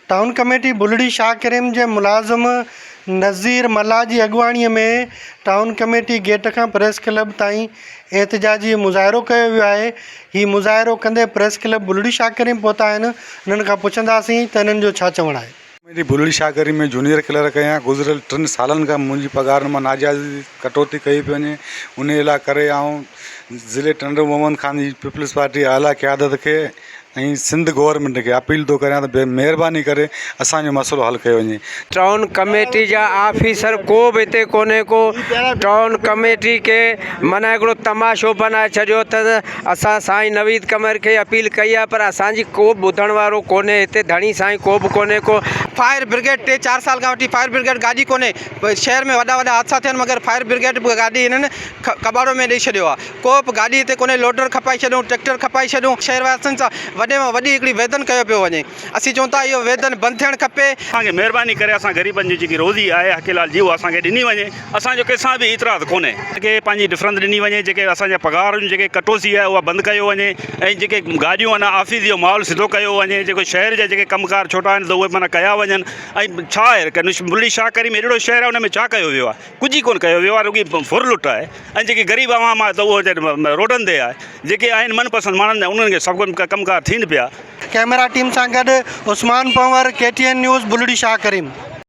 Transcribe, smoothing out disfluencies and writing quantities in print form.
Town committee बुलड़ी Shah करीम के मुलाज़िम नज़ीर मल्ला की अगवाणी में टाउन कमेटी गेट का प्रेस क्लब ताईं एहतजाजी मुज़ाहिरो कियो वियो आहे। ही मुज़ाहिरो कंदे प्रेस क्लब बुलड़ी शाह करीम पहुता आहिनि। इन्हनि खां पुछंदासीं त इन्हनि जो छा चवणु आहे। मेरी बुलड़ी शाह करीम में जूनियर क्लर्क आहियां। गुज़िरियल 3 सालनि खां मुंहिंजी पघार मां नाजाइज़ कटौती कई पई वञे। उन लाइ करे ज़िले टंडो मोहम्मद ख़ान जी पीपल्स पार्टी आला क़यादत खे ऐं सिंध गवर्नमेंट के अपील तो करियां त महिरबानी करे असांजो मसलो हल कयो वञे। टाउन कमेटी जा ऑफिसर को भी हिते कोन्हे को। टाउन कमेटी के माना हिकिड़ो तमाशो बनाए छॾियो त असां साईं नवीद कमर खे अपील कई आहे, पर असांजी को ॿुधण वारो कोन्हे। हिते धणी साईं को बि कोन्हे को। फायर ब्रिगेड 3-4 साल खां वठी फायर ब्रिगेड गाॾी कोन्हे। शहर में वॾा वॾा हादसा थियनि मगर फायर ब्रिगेड गाॾी हिननि कबाड़ो में ॾेई छॾियो आहे। को बि गाॾी हिते कोन्हे। लोडर खपाए छॾियूं, ट्रैक्टर खपाए छॾियूं। शहरवासियुनि सां वॾे में वॾी हिकिड़ी वेदन कयो पियो वञे। असीं चऊं था इहो वेदन बंदि थियणु खपे। असांखे महिरबानी करे असां ग़रीबनि जी जेकी रोज़ी आहे हकीलाल जी उहा असांखे ॾिनी वञे। असांजो कंहिंसां बि इतराज़ कोन्हे। जेके पंहिंजी डिफरेंस ॾिनी वञे, जेके असांजा पघार जेके कटौती आहे उहा बंदि कयो वञे ऐं जेके गाॾियूं आहिनि ऑफिस जो माहौल सिधो कयो वञे। जेको शहर जा जेके कमकार छोटा आहिनि त उहे माना कया वञनि। ऐं छा आहे की बुलड़ी शाह करीम अहिड़ो शहर आहे, उन में छा कयो वियो आहे? कुझु ई कोन कयो वियो आहे, रुॻी फुर लुट आहे। ऐं जेकी ग़रीब आवाम आहे त उहो रोडनि ते आहे। जेके आहिनि मनपसंद माण्हुनि उन्हनि खे सभु कमकार थियनि पिया। कैमरा टीम सां गॾु उस्मान पंवर, KTN न्यूज़, बुलड़ी शाह करीम।